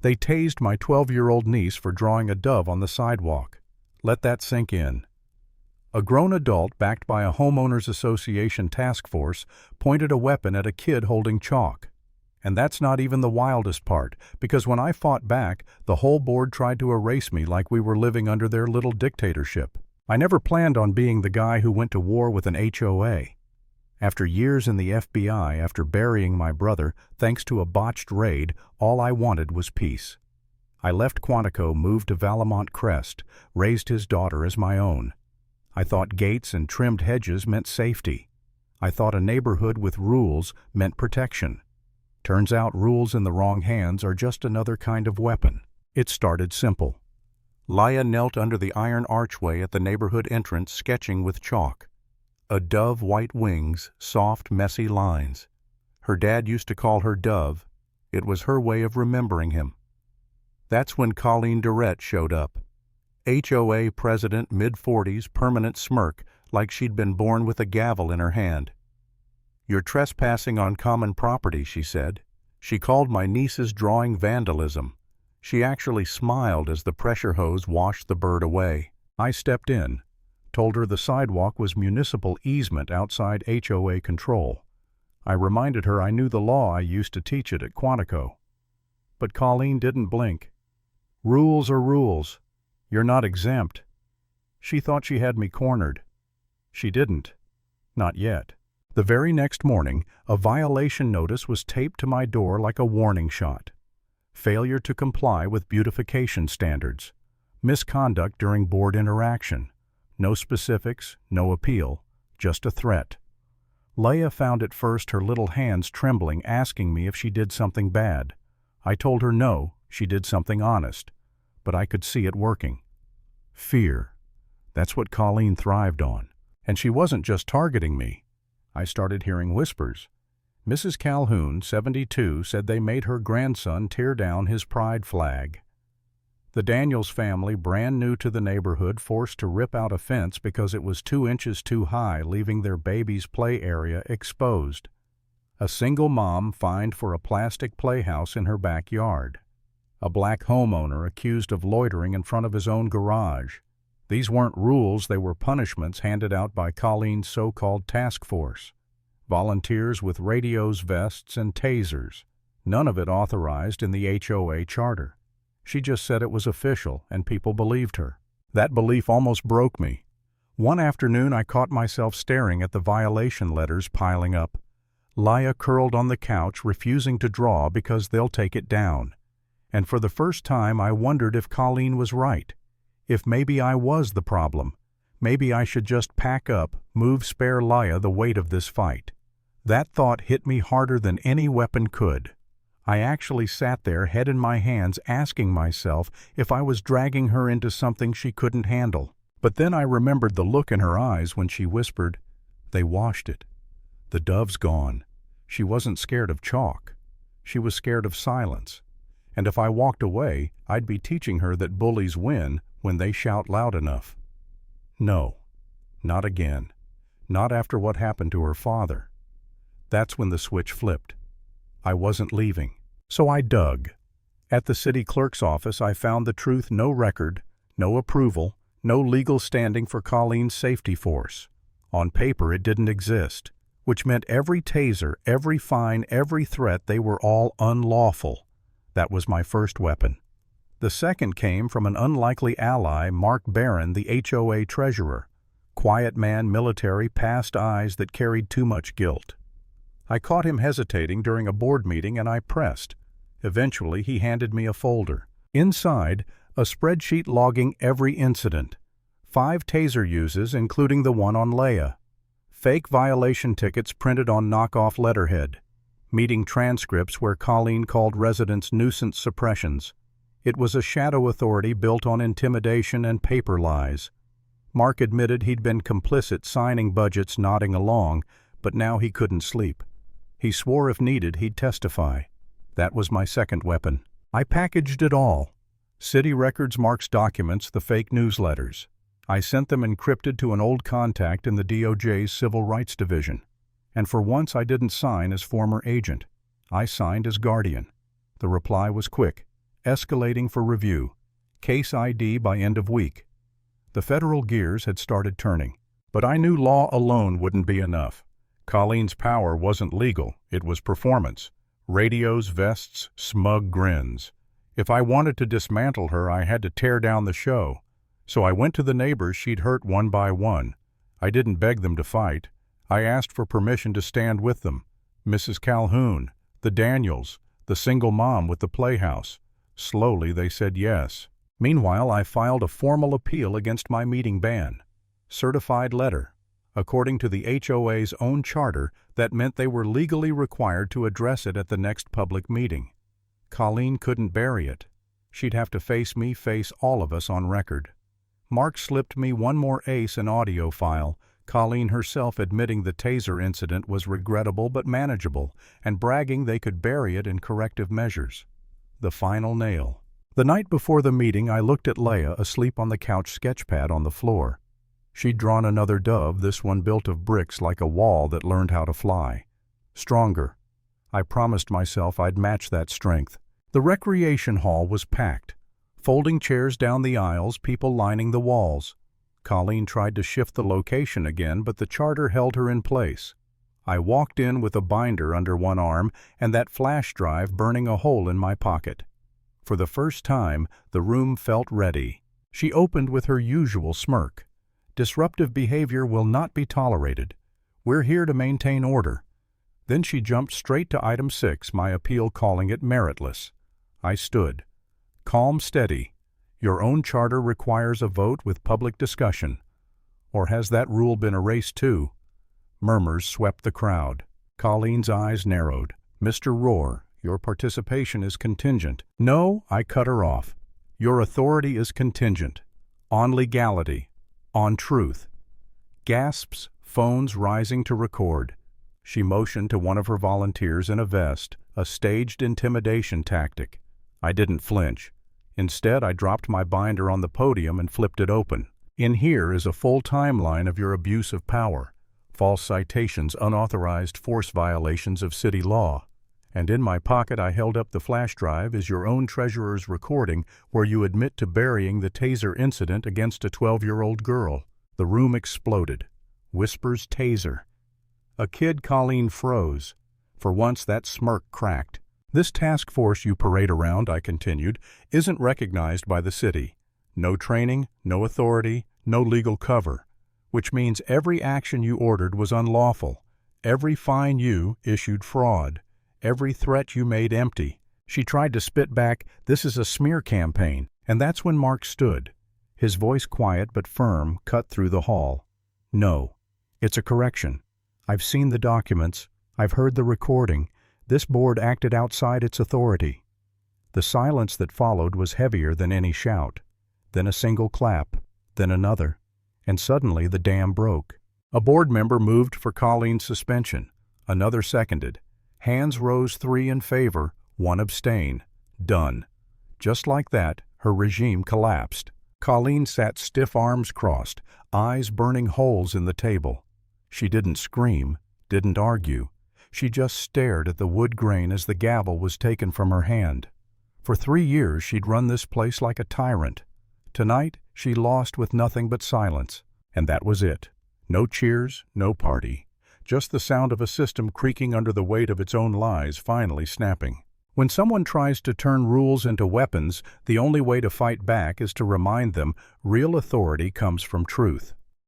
They tased my 12-year-old niece for drawing a dove on the sidewalk. Let that sink in. A grown adult backed by a homeowners association task force pointed a weapon at a kid holding chalk. And that's not even the wildest part, because when I fought back, the whole board tried to erase me like we were living under their little dictatorship. I never planned on being the guy who went to war with an HOA. After years in the FBI, after burying my brother, thanks to a botched raid, all I wanted was peace. I left Quantico, moved to Valemont Crest, raised his daughter as my own. I thought gates and trimmed hedges meant safety. I thought a neighborhood with rules meant protection. Turns out rules in the wrong hands are just another kind of weapon. It started simple. Laya knelt under the iron archway at the neighborhood entrance, sketching with chalk. A dove, white wings, soft, messy lines. Her dad used to call her Dove. It was her way of remembering him. That's when Colleen Durrett showed up. HOA president, mid-40s, permanent smirk, like she'd been born with a gavel in her hand. "You're trespassing on common property," she said. She called my niece's drawing vandalism. She actually smiled as the pressure hose washed the bird away. I stepped in, told her the sidewalk was municipal easement outside HOA control. I reminded her I knew the law. I used to teach it at Quantico. But Colleen didn't blink. Rules are rules. You're not exempt. She thought she had me cornered. She didn't. Not yet. The very next morning, a violation notice was taped to my door like a warning shot. Failure to comply with beautification standards. Misconduct during board interaction. No specifics, no appeal, just a threat. Leia found at first her little hands trembling, asking me if she did something bad. I told her no, she did something honest. But I could see it working. Fear. That's what Colleen thrived on. And she wasn't just targeting me. I started hearing whispers. Mrs. Calhoun, 72, said they made her grandson tear down his pride flag. The Daniels family, brand new to the neighborhood, forced to rip out a fence because it was 2 inches too high, leaving their baby's play area exposed. A single mom fined for a plastic playhouse in her backyard. A black homeowner accused of loitering in front of his own garage. These weren't rules, they were punishments handed out by Colleen's so-called task force. Volunteers with radios, vests, and tasers. None of it authorized in the HOA charter. She just said it was official, and people believed her. That belief almost broke me. One afternoon I caught myself staring at the violation letters piling up. Laya curled on the couch, refusing to draw because they'll take it down. And for the first time I wondered if Colleen was right. If maybe I was the problem. Maybe I should just pack up, spare Laya the weight of this fight. That thought hit me harder than any weapon could. I actually sat there, head in my hands, asking myself if I was dragging her into something she couldn't handle. But then I remembered the look in her eyes when she whispered, "They washed it. The dove's gone." She wasn't scared of chalk. She was scared of silence. And if I walked away, I'd be teaching her that bullies win when they shout loud enough. No, not again. Not after what happened to her father. That's when the switch flipped. I wasn't leaving. So I dug. At the city clerk's office, I found the truth: no record, no approval, no legal standing for Colleen's safety force. On paper, it didn't exist, which meant every taser, every fine, every threat, they were all unlawful. That was my first weapon. The second came from an unlikely ally, Mark Barron, the HOA treasurer. Quiet man, military, past eyes that carried too much guilt. I caught him hesitating during a board meeting and I pressed. Eventually, he handed me a folder. Inside, a spreadsheet logging every incident. 5 taser uses, including the one on Leia. Fake violation tickets printed on knockoff letterhead. Meeting transcripts where Colleen called residents nuisance suppressions. It was a shadow authority built on intimidation and paper lies. Mark admitted he'd been complicit, signing budgets, nodding along, but now he couldn't sleep. He swore if needed he'd testify. That was my second weapon. I packaged it all. City records, Mark's documents, the fake newsletters. I sent them encrypted to an old contact in the DOJ's Civil Rights Division. And for once I didn't sign as former agent. I signed as guardian. The reply was quick. Escalating for review. Case ID by end of week. The federal gears had started turning. But I knew law alone wouldn't be enough. Colleen's power wasn't legal, it was performance. Radios, vests, smug grins. If I wanted to dismantle her, I had to tear down the show. So I went to the neighbors she'd hurt one by one. I didn't beg them to fight. I asked for permission to stand with them. Mrs. Calhoun, the Daniels, the single mom with the playhouse. Slowly they said yes. Meanwhile, I filed a formal appeal against my meeting ban. Certified letter. According to the HOA's own charter, that meant they were legally required to address it at the next public meeting. Colleen couldn't bury it. She'd have to face me, face all of us on record. Mark slipped me one more ace in audio file, Colleen herself admitting the taser incident was regrettable but manageable, and bragging they could bury it in corrective measures. The final nail. The night before the meeting, I looked at Leia asleep on the couch sketchpad on the floor. She'd drawn another dove, this one built of bricks like a wall that learned how to fly. Stronger. I promised myself I'd match that strength. The recreation hall was packed. Folding chairs down the aisles, people lining the walls. Colleen tried to shift the location again, but the charter held her in place. I walked in with a binder under one arm and that flash drive burning a hole in my pocket. For the first time, the room felt ready. She opened with her usual smirk. Disruptive behavior will not be tolerated. We're here to maintain order. Then she jumped straight to item 6, my appeal calling it meritless. I stood. Calm, steady. Your own charter requires a vote with public discussion. Or has that rule been erased too? Murmurs swept the crowd. Colleen's eyes narrowed. Mr. Rohr, your participation is contingent. No, I cut her off. Your authority is contingent. On legality. On truth. Gasps, phones rising to record. She motioned to one of her volunteers in a vest, a staged intimidation tactic. I didn't flinch. Instead, I dropped my binder on the podium and flipped it open. In here is a full timeline of your abuse of power, false citations, unauthorized force violations of city law. And in my pocket I held up the flash drive is your own treasurer's recording where you admit to burying the taser incident against a 12-year-old girl. The room exploded. Whispers taser. A kid. Colleen froze. For once that smirk cracked. This task force you parade around, I continued, isn't recognized by the city. No training, no authority, no legal cover. Which means every action you ordered was unlawful. Every fine you issued fraud. Every threat you made empty. She tried to spit back, this is a smear campaign, and that's when Mark stood. His voice quiet but firm cut through the hall. No, it's a correction. I've seen the documents. I've heard the recording. This board acted outside its authority. The silence that followed was heavier than any shout. Then a single clap, then another, and suddenly the dam broke. A board member moved for Colleen's suspension. Another seconded. Hands rose 3 in favor, 1 abstain. Done. Just like that, her regime collapsed. Colleen sat stiff, arms crossed, eyes burning holes in the table. She didn't scream, didn't argue. She just stared at the wood grain as the gavel was taken from her hand. For 3 years she'd run this place like a tyrant. Tonight she lost with nothing but silence. And that was it. No cheers, no party. Just the sound of a system creaking under the weight of its own lies finally snapping. When someone tries to turn rules into weapons, the only way to fight back is to remind them real authority comes from truth.